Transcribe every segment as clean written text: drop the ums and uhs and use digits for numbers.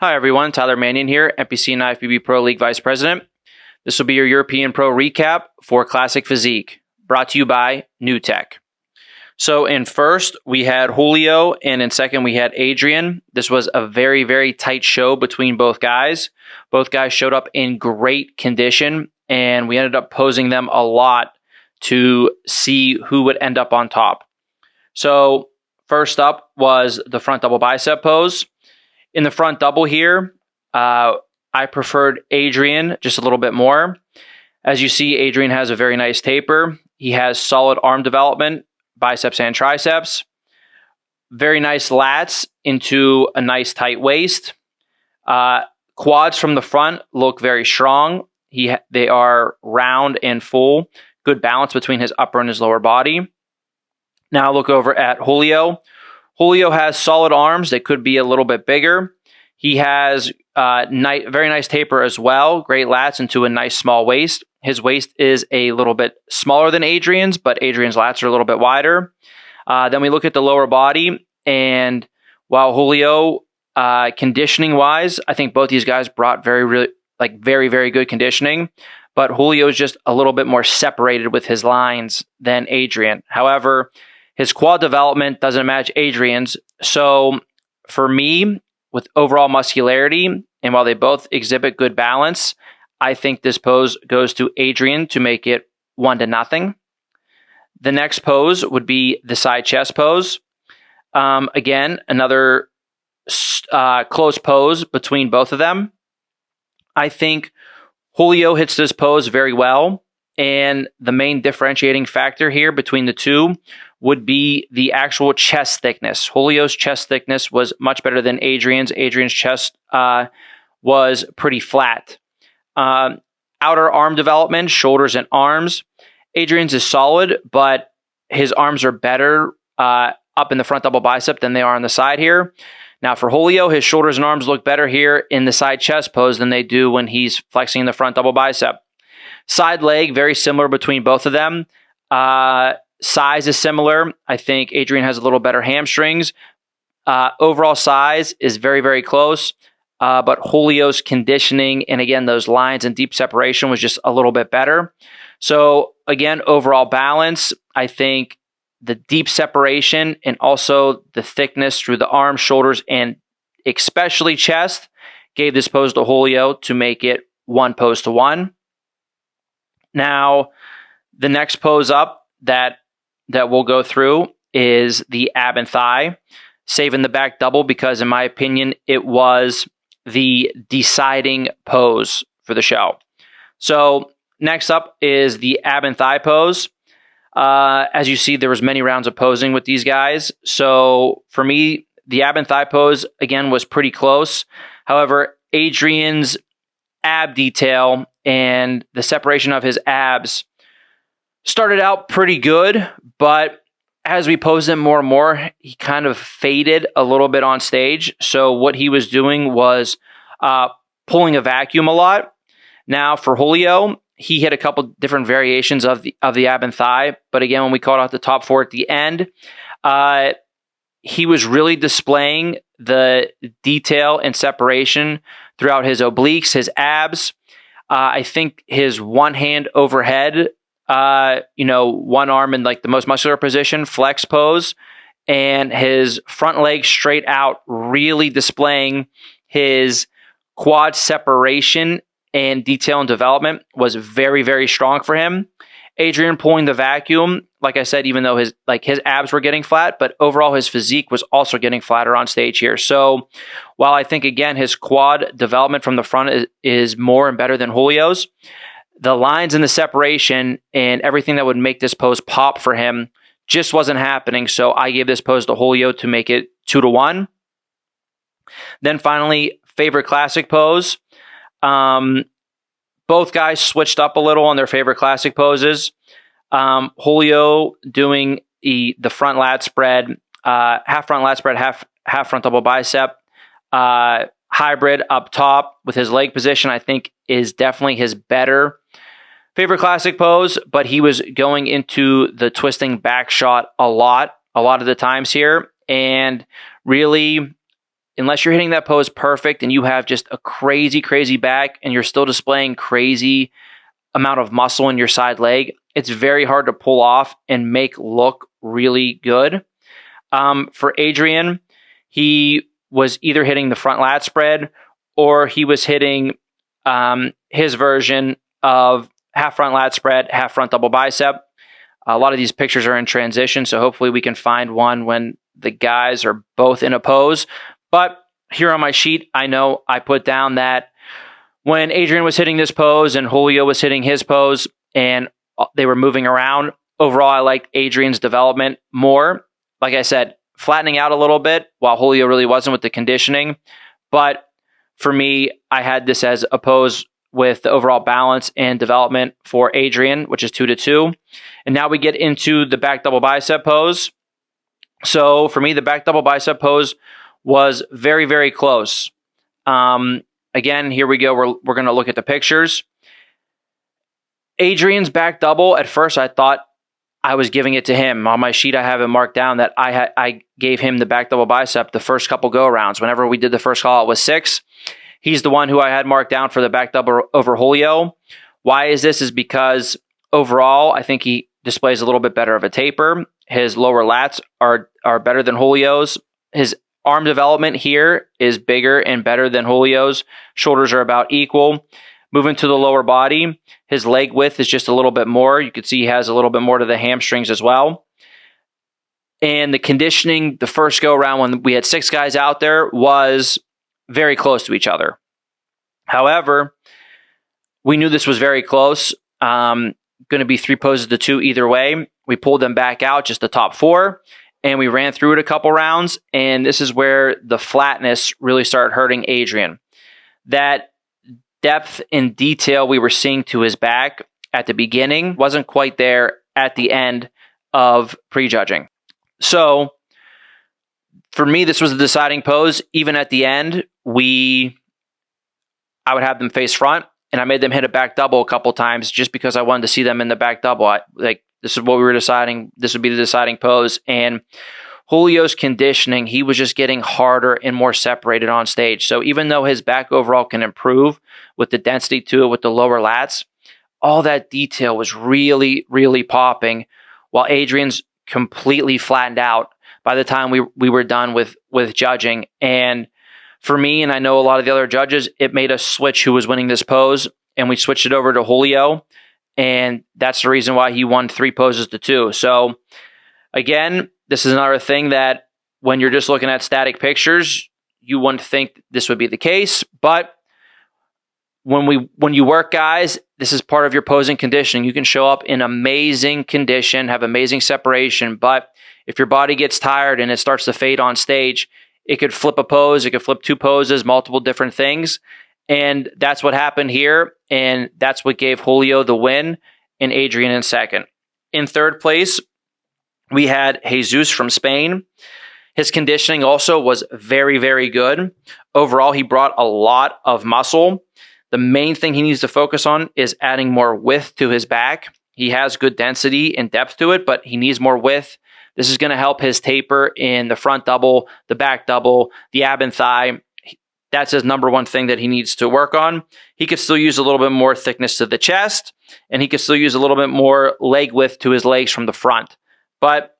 Hi everyone, Tyler Manion here, NPC and IFBB Pro League Vice President. This will be your European Pro recap for Classic Physique, brought to you by New Tech. So in first, we had Julio, and in second, we had Adrian. This was a very, very tight show between both guys. Both guys showed up in great condition, and we ended up posing them a lot to see who would end up on top. So first up was the front double bicep pose. In the front double here, I preferred Adrian just a little bit more. As you see, Adrian has a very nice taper. He has solid arm development, biceps and triceps. Very nice lats into a nice tight waist. Quads from the front look very strong. They are round and full. Good balance between his upper and his lower body. Now look over at Julio. Julio has solid arms. They could be a little bit bigger. He has very nice taper as well. Great lats into a nice small waist. His waist is a little bit smaller than Adrian's, but Adrian's lats are a little bit wider. Then we look at the lower body, and while Julio, conditioning-wise, I think both these guys brought very, very good conditioning, but Julio is just a little bit more separated with his lines than Adrian. However, his quad development doesn't match Adrian's. So for me, with overall muscularity, and while they both exhibit good balance, I think this pose goes to Adrian to make it 1-0. The next pose would be the side chest pose. Again, another close pose between both of them. I think Julio hits this pose very well, and the main differentiating factor here between the two would be the actual chest thickness. Julio's chest thickness was much better than Adrian's. Adrian's chest was pretty flat. Outer arm development, shoulders and arms. Adrian's is solid, but his arms are better up in the front double bicep than they are on the side here. Now for Julio, his shoulders and arms look better here in the side chest pose than they do when he's flexing the front double bicep. Side leg, very similar between both of them. Size is similar. I think Adrian has a little better hamstrings. Overall size is very, very close. But Julio's conditioning and, again, those lines and deep separation was just a little bit better. So, again, overall balance, I think the deep separation and also the thickness through the arms, shoulders, and especially chest gave this pose to Julio to make it 1-1. Now, the next pose up that we'll go through is the ab and thigh. Saving the back double because, in my opinion, it was the deciding pose for the show. So next up is the ab and thigh pose. As you see, there was many rounds of posing with these guys. So for me, the ab and thigh pose, again, was pretty close. However, Adrian's ab detail and the separation of his abs started out pretty good, but as we posed him more and more, he kind of faded a little bit on stage. So what he was doing was pulling a vacuum a lot. Now for Julio, he hit a couple different variations of the ab and thigh, but again, when we called out the top four at the end, he was really displaying the detail and separation throughout his obliques, his abs. I think his one hand overhead, one arm in like the most muscular position, flex pose, and his front leg straight out, really displaying his quad separation and detail and development was very, very strong for him. Adrian pulling the vacuum, like I said, even though his abs were getting flat, but overall his physique was also getting flatter on stage here. So while I think, again, his quad development from the front is more and better than Julio's, the lines and the separation and everything that would make this pose pop for him just wasn't happening. So I gave this pose to Julio to make it 2-1. Then finally, favorite classic pose. Both guys switched up a little on their favorite classic poses. Julio doing the front lat spread, half front lat spread, half front double bicep, hybrid up top with his leg position, I think is definitely his better favorite classic pose, but he was going into the twisting back shot a lot of the times here, and really unless you're hitting that pose perfect and you have just a crazy, crazy back and you're still displaying crazy amount of muscle in your side leg, it's very hard to pull off and make look really good. For Adrian, he was either hitting the front lat spread or he was hitting his version of half front lat spread, half front double bicep. A lot of these pictures are in transition, so hopefully we can find one when the guys are both in a pose. But here on my sheet, I know I put down that when Adrian was hitting this pose and Julio was hitting his pose and they were moving around, overall I liked Adrian's development more. Like I said, flattening out a little bit while Julio really wasn't with the conditioning. But for me, I had this as a pose with the overall balance and development for Adrian, which is 2-2. And now we get into the back double bicep pose. So for me, the back double bicep pose was very, very close. Again, here we go. We're going to look at the pictures. Adrian's back double, at first I thought I was giving it to him. On my sheet, I have it marked down that I gave him the back double bicep the first couple go-arounds. Whenever we did the first call, it was 6. He's the one who I had marked down for the back double over Julio. Why is this? Is because overall, I think he displays a little bit better of a taper. His lower lats are better than Julio's. His arm development here is bigger and better than Julio's. Shoulders are about equal. Moving to the lower body, his leg width is just a little bit more. You can see he has a little bit more to the hamstrings as well. And the conditioning, the first go around when we had 6 guys out there, was very close to each other. However, we knew this was very close. Going to be 3 poses to 2 either way. We pulled them back out, just the top 4, and we ran through it a couple rounds. And this is where the flatness really started hurting Adrian. That depth and detail we were seeing to his back at the beginning wasn't quite there at the end of prejudging. So for me, this was the deciding pose. Even at the end, I would have them face front, and I made them hit a back double a couple times just because I wanted to see them in the back double. This is what we were deciding. This would be the deciding pose. And Julio's conditioning, he was just getting harder and more separated on stage. So even though his back overall can improve with the density to it, with the lower lats, all that detail was really, really popping, while Adrian's completely flattened out by the time we were done with judging. And for me, and I know a lot of the other judges, it made us switch who was winning this pose, and we switched it over to Julio, and that's the reason why he won 3 poses to 2. So again, this is another thing that when you're just looking at static pictures, you wouldn't think this would be the case. But when you work, guys, this is part of your posing conditioning. You can show up in amazing condition, have amazing separation, but if your body gets tired and it starts to fade on stage, it could flip a pose, it could flip 2 poses, multiple different things. And that's what happened here. And that's what gave Julio the win and Adrian in second. In third place, we had Jesus from Spain. His conditioning also was very, very good. Overall, he brought a lot of muscle. The main thing he needs to focus on is adding more width to his back. He has good density and depth to it, but he needs more width. This is going to help his taper in the front double, the back double, the ab and thigh. That's his number one thing that he needs to work on. He could still use a little bit more thickness to the chest, and he could still use a little bit more leg width to his legs from the front. But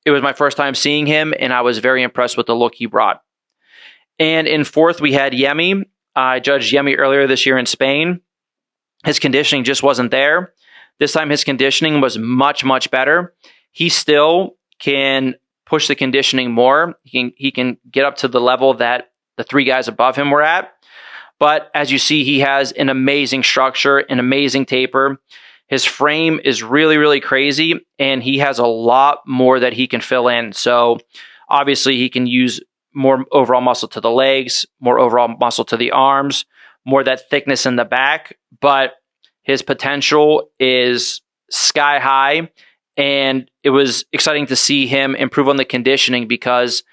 it was my first time seeing him, and I was very impressed with the look he brought. And in fourth, we had Yemi. I judged Yemi earlier this year in Spain. His conditioning just wasn't there. This time his conditioning was much, much better. He still can push the conditioning more. He can get up to the level that the 3 guys above him were at. But as you see, he has an amazing structure, an amazing taper. His frame is really, really crazy, and he has a lot more that he can fill in. So obviously he can use more overall muscle to the legs, more overall muscle to the arms, more that thickness in the back, but his potential is sky high. And it was exciting to see him improve on the conditioning, because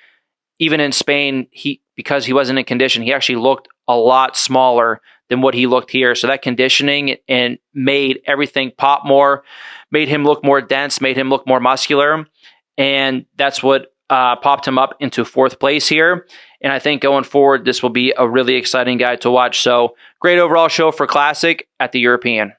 even in Spain, because he wasn't in condition, he actually looked a lot smaller than what he looked here. So that conditioning and made everything pop more, made him look more dense, made him look more muscular. And that's what popped him up into 4th place here. And I think going forward, this will be a really exciting guy to watch. So great overall show for Classic at the European.